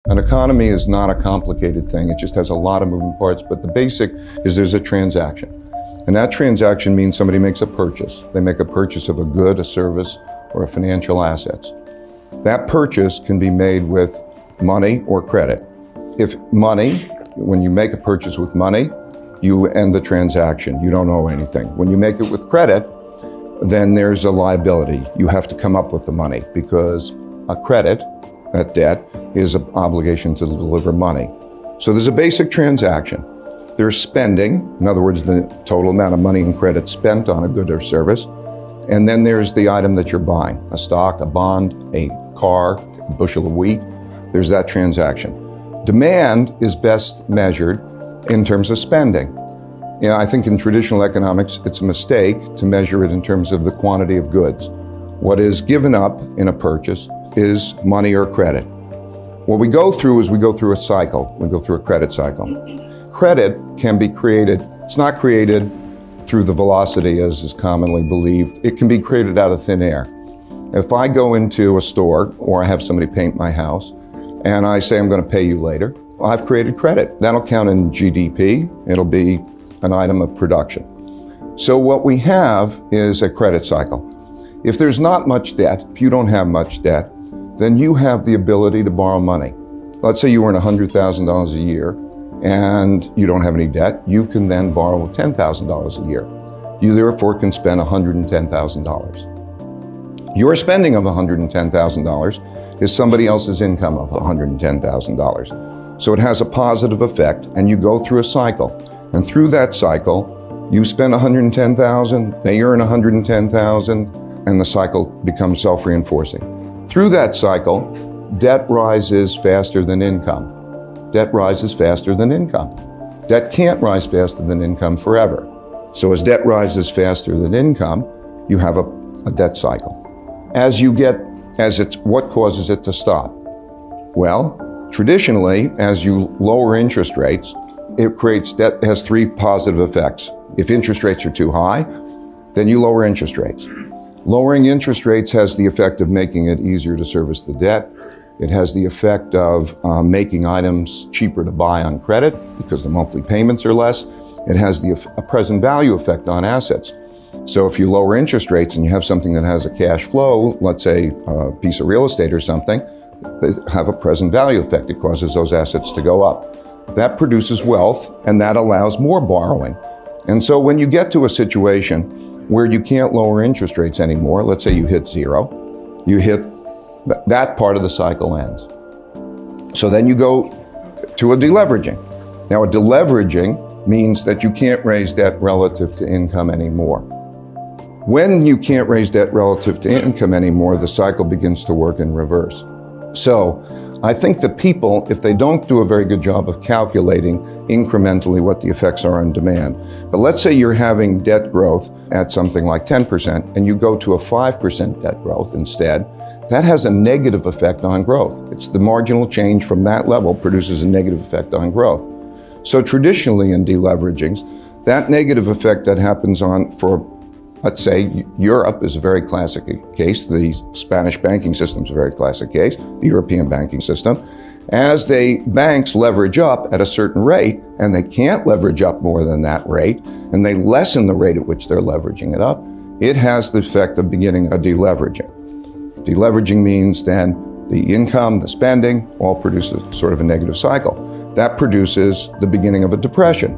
An economy is not a complicated thing. It just has a lot of moving parts, but the basic is there's a transaction. And that transaction means somebody makes a purchase. They make a purchase of a good, a service, or a financial assets. That purchase can be made with money or credit. If money, when you make a purchase with money, you end the transaction. You don't owe anything. When you make it with credit, then there's a liability. You have to come up with the money because a credit, that debt, is an obligation to deliver money. So there's a basic transaction. There's spending, in other words, the total amount of money and credit spent on a good or service. And then there's the item that you're buying, a stock, a bond, a car, a bushel of wheat. There's that transaction. Demand is best measured in terms of spending. You know, I think in traditional economics, it's a mistake to measure it in terms of the quantity of goods. What is given up in a purchase is money or credit. What we go through is we go through a cycle. We go through a credit cycle. Credit can be created. It's not created through the velocity as is commonly believed. It can be created out of thin air. If I go into a store or I have somebody paint my house and I say I'm going to pay you later, I've created credit. That'll count in GDP. It'll be an item of production. So what we have is a credit cycle. If there's not much debt, if you don't have much debt, then you have the ability to borrow money. Let's say you earn $100,000 a year and you don't have any debt, you can then borrow $10,000 a year. You therefore can spend $110,000. Your spending of $110,000 is somebody else's income of $110,000. So it has a positive effect, and you go through a cycle. And through that cycle, you spend $110,000, they earn $110,000, and the cycle becomes self-reinforcing. Through that cycle, debt rises faster than income. Debt rises faster than income. Debt can't rise faster than income forever. So as debt rises faster than income, you have a debt cycle. What causes it to stop? Well, traditionally, as you lower interest rates, it creates debt, has three positive effects. If interest rates are too high, then you lower interest rates. Lowering interest rates has the effect of making it easier to service the debt. It has the effect of making items cheaper to buy on credit because the monthly payments are less. It has a present value effect on assets. So if you lower interest rates and you have something that has a cash flow, let's say a piece of real estate or something, they have a present value effect. It causes those assets to go up. That produces wealth, and that allows more borrowing. And so when you get to a situation where you can't lower interest rates anymore, let's say you hit zero, that part of the cycle ends. So then you go to a deleveraging. Now, a deleveraging means that you can't raise debt relative to income anymore. When you can't raise debt relative to income anymore, the cycle begins to work in reverse. So I think that people, if they don't do a very good job of calculating incrementally what the effects are on demand, but let's say you're having debt growth at something like 10% and you go to a 5% debt growth instead, that has a negative effect on growth. It's the marginal change from that level produces a negative effect on growth. So traditionally in deleveragings, that negative effect that happens let's say Europe is a very classic case, the Spanish banking system is a very classic case, the European banking system. As banks leverage up at a certain rate, and they can't leverage up more than that rate, and they lessen the rate at which they're leveraging it up, it has the effect of beginning a deleveraging. Deleveraging means then the income, the spending, all produces sort of a negative cycle. That produces the beginning of a depression.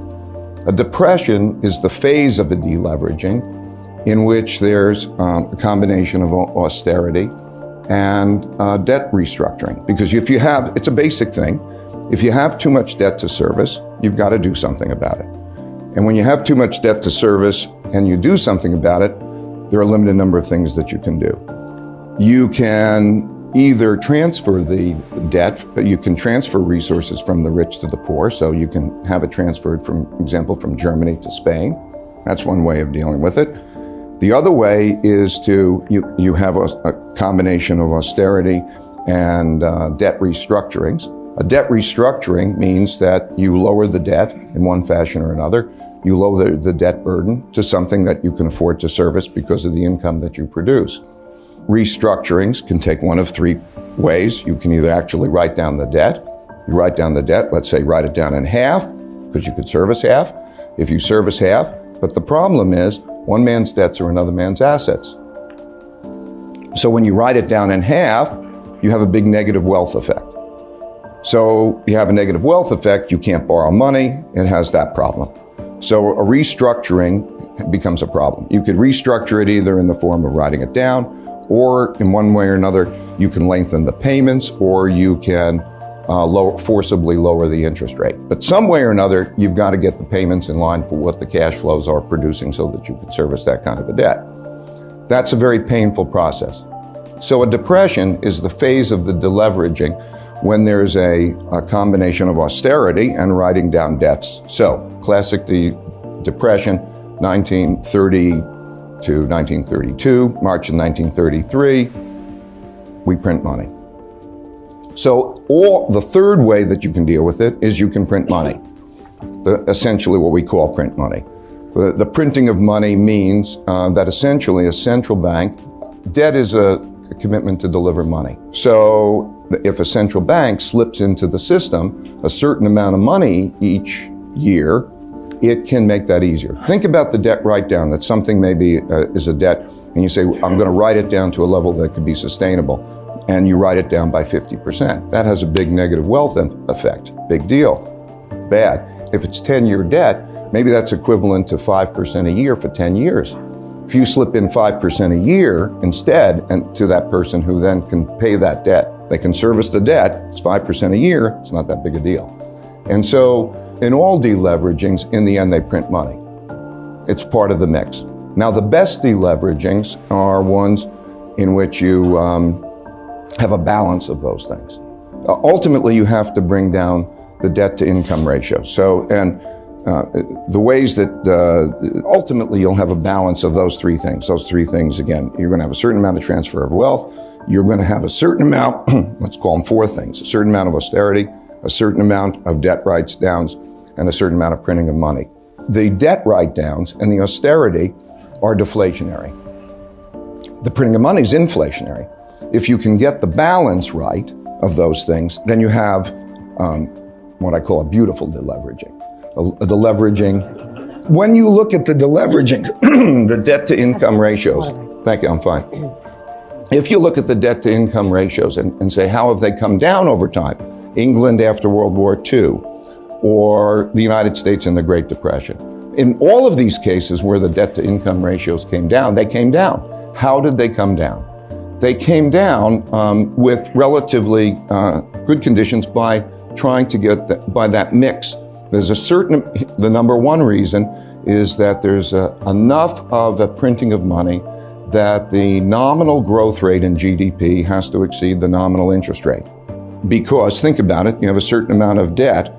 A depression is the phase of a deleveraging in which there's a combination of austerity and debt restructuring. Because it's a basic thing. If you have too much debt to service, you've got to do something about it. And when you have too much debt to service and you do something about it, there are a limited number of things that you can do. You can either transfer the debt, but you can transfer resources from the rich to the poor. So you can have it transferred, for example, from Germany to Spain. That's one way of dealing with it. The other way is you have a combination of austerity and debt restructurings. A debt restructuring means that you lower the debt in one fashion or another. You lower the debt burden to something that you can afford to service because of the income that you produce. Restructurings can take one of three ways. You can either actually write down the debt, You write down the debt, let's say write it down in half, because you could service half. If you service half, but the problem is one man's debts are another man's assets. So when you write it down in half, you have a big negative wealth effect. So you have a negative wealth effect, you can't borrow money, it has that problem. So a restructuring becomes a problem. You could restructure it either in the form of writing it down, or in one way or another, you can lengthen the payments, or you can forcibly lower the interest rate. But some way or another, you've got to get the payments in line for what the cash flows are producing so that you can service that kind of a debt. That's a very painful process. So a depression is the phase of the deleveraging when there's a combination of austerity and writing down debts. So classic depression, 1930 to 1932, March of 1933, we print money. So the third way that you can deal with it is you can print money, essentially what we call print money. The printing of money means that essentially a central bank, debt is a commitment to deliver money. So if a central bank slips into the system a certain amount of money each year, it can make that easier. Think about the debt write-down, that something maybe is a debt, and you say, I'm going to write it down to a level that could be sustainable, and you write it down by 50%. That has a big negative wealth effect. Big deal. Bad. If it's 10-year debt, maybe that's equivalent to 5% a year for 10 years. If you slip in 5% a year instead, and to that person who then can pay that debt, they can service the debt, it's 5% a year, it's not that big a deal. And so in all deleveragings, in the end, they print money. It's part of the mix. Now, the best deleveragings are ones in which you have a balance of those things. Ultimately, you have to bring down the debt to income ratio. So, and the ways that ultimately you'll have a balance of those three things. Those three things, again, you're going to have a certain amount of transfer of wealth. You're going to have a certain amount, let's call them four things, a certain amount of austerity, a certain amount of debt write-downs, and a certain amount of printing of money. The debt write-downs and the austerity are deflationary. The printing of money is inflationary. If you can get the balance right of those things, then you have what I call a beautiful deleveraging. A deleveraging. When you look at the deleveraging, the debt to income ratios, thank you, I'm fine. If you look at the debt to income ratios and say, how have they come down over time? England after World War II, or the United States in the Great Depression. In all of these cases where the debt to income ratios came down, they came down. How did they come down? They came down with relatively good conditions by trying to get by that mix. There's the number one reason is that there's enough of a printing of money that the nominal growth rate in GDP has to exceed the nominal interest rate. Because think about it, you have a certain amount of debt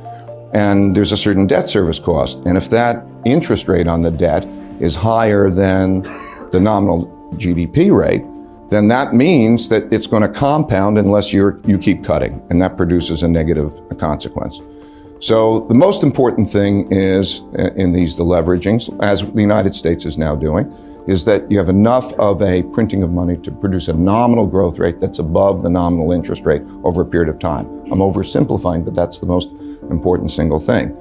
and there's a certain debt service cost. And if that interest rate on the debt is higher than the nominal GDP rate, then that means that it's going to compound unless you keep cutting, and that produces a negative consequence. So the most important thing is in these deleveragings, as the United States is now doing, is that you have enough of a printing of money to produce a nominal growth rate that's above the nominal interest rate over a period of time. I'm oversimplifying, but that's the most important single thing.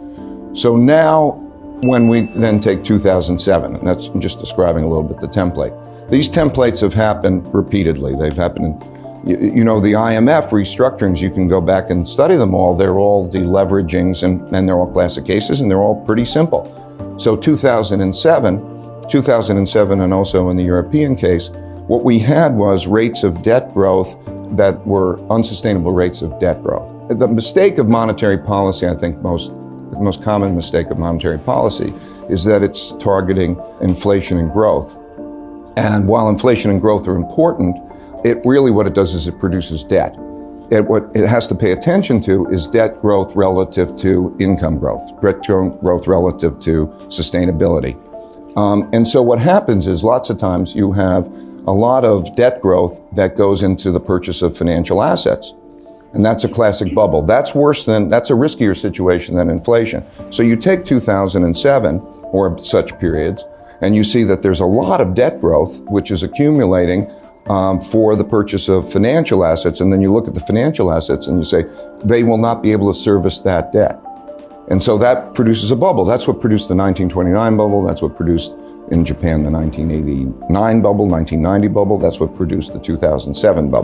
So now, when we then take 2007, and I'm just describing a little bit the template. These templates have happened repeatedly. They've happened in, you know, the IMF restructurings, you can go back and study them all. They're all deleveragings and they're all classic cases and they're all pretty simple. So 2007 and also in the European case, what we had was rates of debt growth that were unsustainable rates of debt growth. The mistake of monetary policy, I think the most common mistake of monetary policy is that it's targeting inflation and growth. And while inflation and growth are important, what it does is it produces debt. What it has to pay attention to is debt growth relative to income growth, debt growth relative to sustainability. And so what happens is lots of times you have a lot of debt growth that goes into the purchase of financial assets. And that's a classic bubble. That's a riskier situation than inflation. So you take 2007 or such periods, and you see that there's a lot of debt growth, which is accumulating for the purchase of financial assets, and then you look at the financial assets and you say, they will not be able to service that debt. And so that produces a bubble. That's what produced the 1929 bubble. That's what produced in Japan the 1989 bubble, 1990 bubble. That's what produced the 2007 bubble.